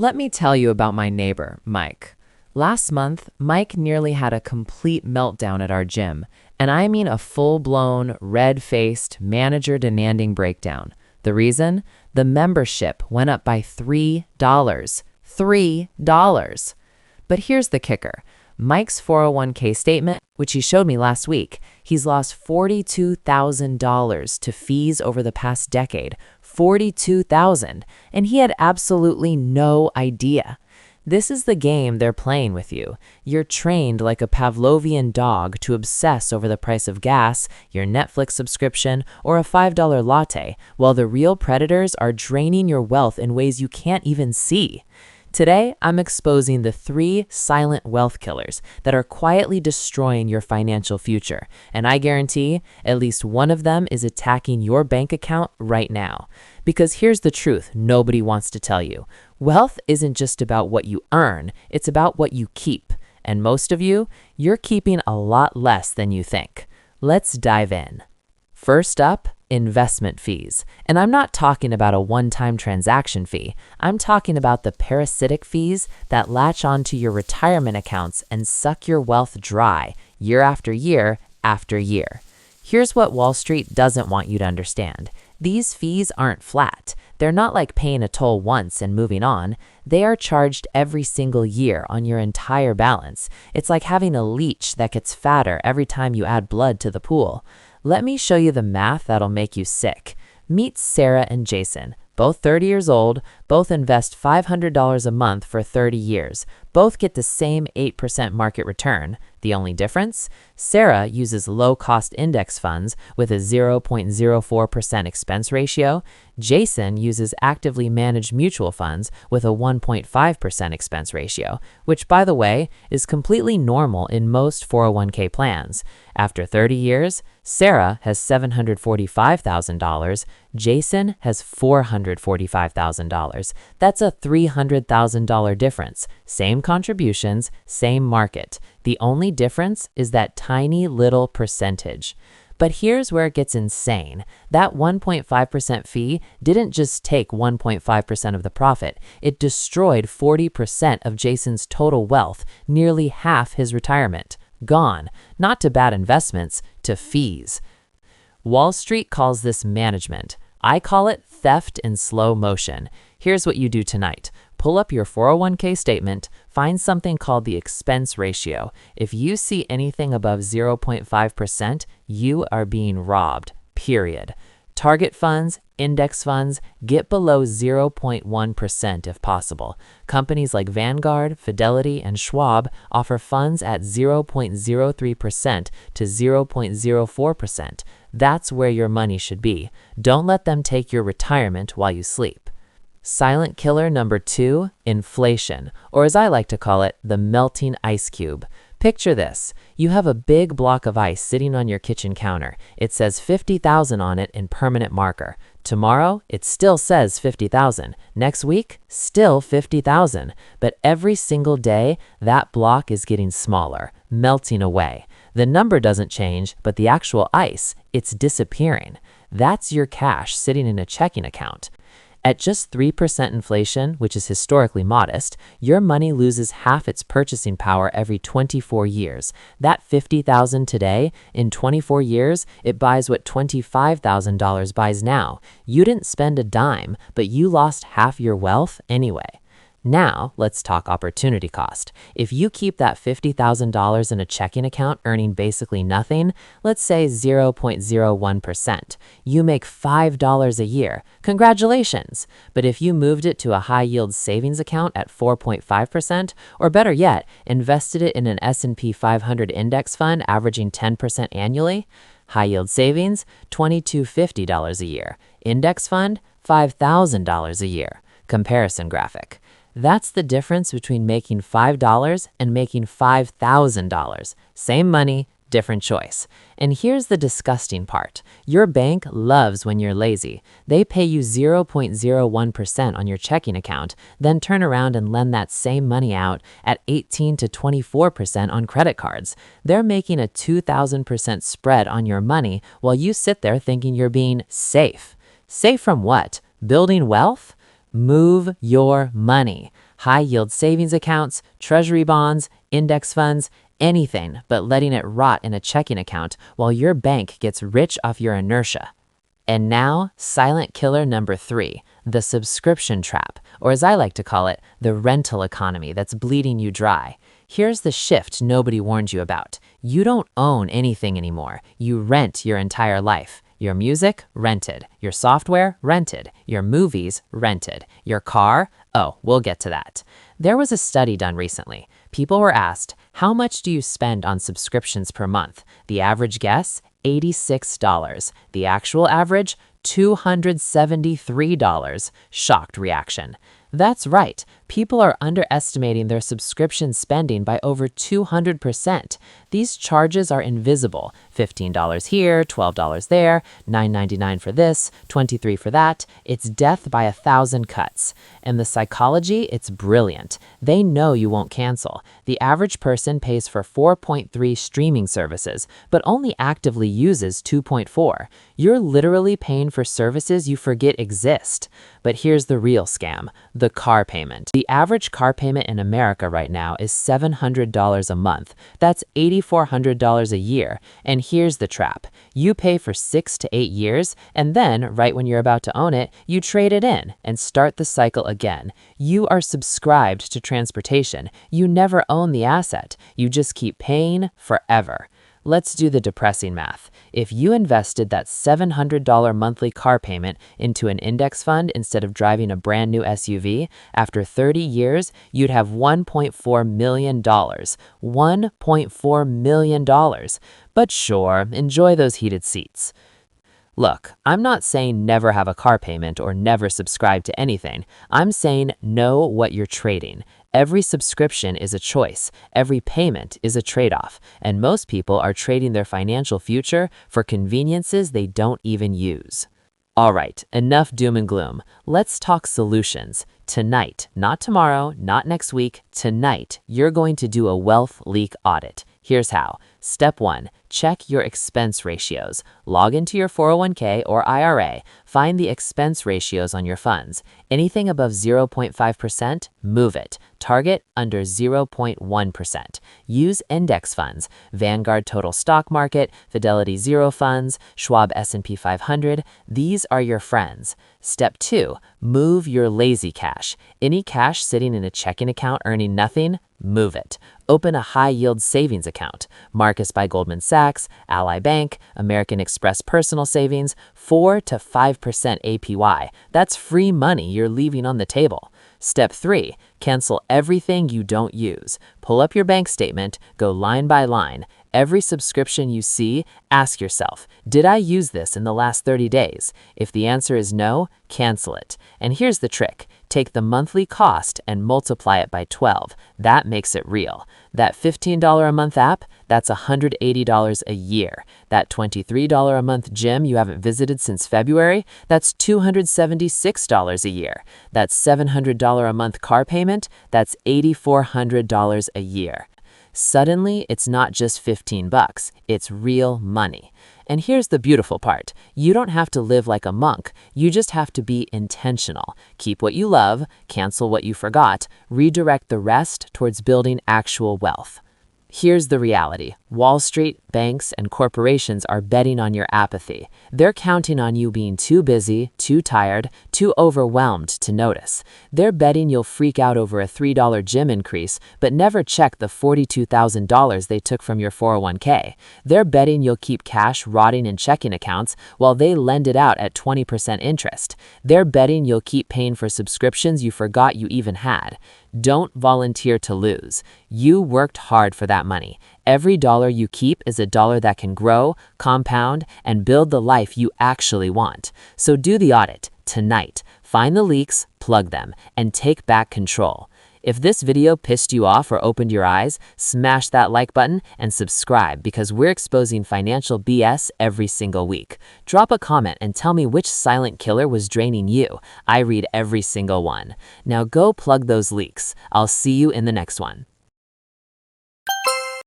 Let me tell you about my neighbor, Mike. Last month, Mike nearly had a complete meltdown at our gym, and I mean a full-blown, red-faced, manager-demanding breakdown. The reason? The membership went up by $3. $3. But here's the kicker. Mike's 401k statement, which he showed me last week, he's lost $42,000 to fees over the past decade. $42,000, and he had absolutely no idea. This is the game they're playing with you. You're trained like a Pavlovian dog to obsess over the price of gas, your Netflix subscription, or a $5 latte, while the real predators are draining your wealth in ways you can't even see. Today, I'm exposing the 3 silent wealth killers that are quietly destroying your financial future, and I guarantee at least one of them is attacking your bank account right now. Because here's the truth nobody wants to tell you. Wealth isn't just about what you earn, it's about what you keep. And most of you, you're keeping a lot less than you think. Let's dive in. First up, investment fees. And I'm not talking about a one-time transaction fee. I'm talking about the parasitic fees that latch onto your retirement accounts and suck your wealth dry year after year after year. Here's what Wall Street doesn't want you to understand. These fees aren't flat. They're not like paying a toll once and moving on. They are charged every single year on your entire balance. It's like having a leech that gets fatter every time you add blood to the pool. Let me show you the math that'll make you sick. Meet Sarah and Jason, both 30 years old, both invest $500 a month for 30 years. Both get the same 8% market return. The only difference? Sarah uses low-cost index funds with a 0.04% expense ratio. Jason uses actively managed mutual funds with a 1.5% expense ratio, which, by the way, is completely normal in most 401k plans. After 30 years, Sarah has $745,000. Jason has $445,000. That's a $300,000 difference. Same contributions, same market. The only difference is that tiny little percentage. But here's where it gets insane. That 1.5% fee didn't just take 1.5% of the profit. It destroyed 40% of Jason's total wealth, nearly half his retirement. Gone. Not to bad investments, to fees. Wall Street calls this management. I call it theft in slow motion. Here's what you do tonight. Pull up your 401k statement, find something called the expense ratio. If you see anything above 0.5%, you are being robbed, period. Target funds, index funds, get below 0.1% if possible. Companies like Vanguard, Fidelity, and Schwab offer funds at 0.03% to 0.04%. That's where your money should be. Don't let them take your retirement while you sleep. Silent killer number 2, inflation, or as I like to call it, the melting ice cube. Picture this. You have a big block of ice sitting on your kitchen counter. It says 50,000 on it in permanent marker. Tomorrow, it still says 50,000. Next week, still 50,000. But every single day, that block is getting smaller, melting away. The number doesn't change, but the actual ice, it's disappearing. That's your cash sitting in a checking account. At just 3% inflation, which is historically modest, your money loses half its purchasing power every 24 years. That $50,000 today, in 24 years, it buys what $25,000 buys now. You didn't spend a dime, but you lost half your wealth anyway. Now, let's talk opportunity cost. If you keep that $50,000 in a checking account earning basically nothing, let's say 0.01%, you make $5 a year. Congratulations! But if you moved it to a high-yield savings account at 4.5%, or better yet, invested it in an S&P 500 index fund averaging 10% annually, high-yield savings, $2,250 a year. Index fund, $5,000 a year. Comparison graphic. That's the difference between making $5 and making $5,000. Same money, different choice. And here's the disgusting part. Your bank loves when you're lazy. They pay you 0.01% on your checking account, then turn around and lend that same money out at 18 to 24% on credit cards. They're making a 2,000% spread on your money while you sit there thinking you're being safe. Safe from what? Building wealth? Move your money. high-yield savings accounts, treasury bonds, index funds, anything but letting it rot in a checking account while your bank gets rich off your inertia. And now, silent killer number 3, the subscription trap, or as I like to call it, the rental economy that's bleeding you dry. Here's the shift nobody warned you about. You don't own anything anymore. You rent your entire life. Your music, rented. Your software, rented. Your movies, rented. Your car, oh, we'll get to that. There was a study done recently. People were asked, how much do you spend on subscriptions per month? The average guess, $86. The actual average, $273. Shocked reaction. That's right. People are underestimating their subscription spending by over 200%. These charges are invisible. $15 here, $12 there, $9.99 for this, $23 for that. It's death by 1,000 cuts. And the psychology, it's brilliant. They know you won't cancel. The average person pays for 4.3 streaming services, but only actively uses 2.4. You're literally paying for services you forget exist. But here's the real scam, the car payment. The average car payment in America right now is $700 a month. That's $8,400 a year. And here's the trap. You pay for 6 to 8 years, and then, right when you're about to own it, you trade it in and start the cycle again. You are subscribed to transportation. You never own the asset. You just keep paying forever. Let's do the depressing math. If you invested that $700 monthly car payment into an index fund instead of driving a brand new SUV, after 30 years, you'd have $1.4 million. $1.4 million. But sure, enjoy those heated seats. Look, I'm not saying never have a car payment or never subscribe to anything. I'm saying know what you're trading. Every subscription is a choice. Every payment is a trade-off. And most people are trading their financial future for conveniences they don't even use. All right, enough doom and gloom. Let's talk solutions. Tonight, not tomorrow, not next week, tonight, you're going to do a wealth leak audit. Here's how. Step 1, check your expense ratios. Log into your 401k or IRA. Find the expense ratios on your funds. Anything above 0.5%, move it. Target under 0.1%. Use index funds, Vanguard Total Stock Market, Fidelity Zero Funds, Schwab S&P 500. These are your friends. Step 2, move your lazy cash. Any cash sitting in a checking account earning nothing, move it. Open a high-yield savings account. Marcus by Goldman Sachs, Ally Bank, American Express Personal Savings, 4 to 5% APY. That's free money you're leaving on the table. Step 3, cancel everything you don't use. Pull up your bank statement, go line by line. Every subscription you see, ask yourself, did I use this in the last 30 days? If the answer is no, cancel it. And here's the trick. Take the monthly cost and multiply it by 12. That makes it real. That $15 a month app, that's $180 a year. That $23 a month gym you haven't visited since February, that's $276 a year. That $700 a month car payment, that's $8,400 a year. Suddenly, it's not just 15 bucks, it's real money. And here's the beautiful part. You don't have to live like a monk. You just have to be intentional. Keep what you love, cancel what you forgot, redirect the rest towards building actual wealth. Here's the reality. Wall Street, banks, and corporations are betting on your apathy. They're counting on you being too busy, too tired, too overwhelmed to notice. They're betting you'll freak out over a $3 gym increase, but never check the $42,000 they took from your 401k. They're betting you'll keep cash rotting in checking accounts while they lend it out at 20% interest. They're betting you'll keep paying for subscriptions you forgot you even had. Don't volunteer to lose. You worked hard for that money. Every dollar you keep is a dollar that can grow, compound, and build the life you actually want. So do the audit tonight. Find the leaks, plug them, and take back control. If this video pissed you off or opened your eyes, smash that like button and subscribe because we're exposing financial BS every single week. Drop a comment and tell me which silent killer was draining you. I read every single one. Now go plug those leaks. I'll see you in the next one.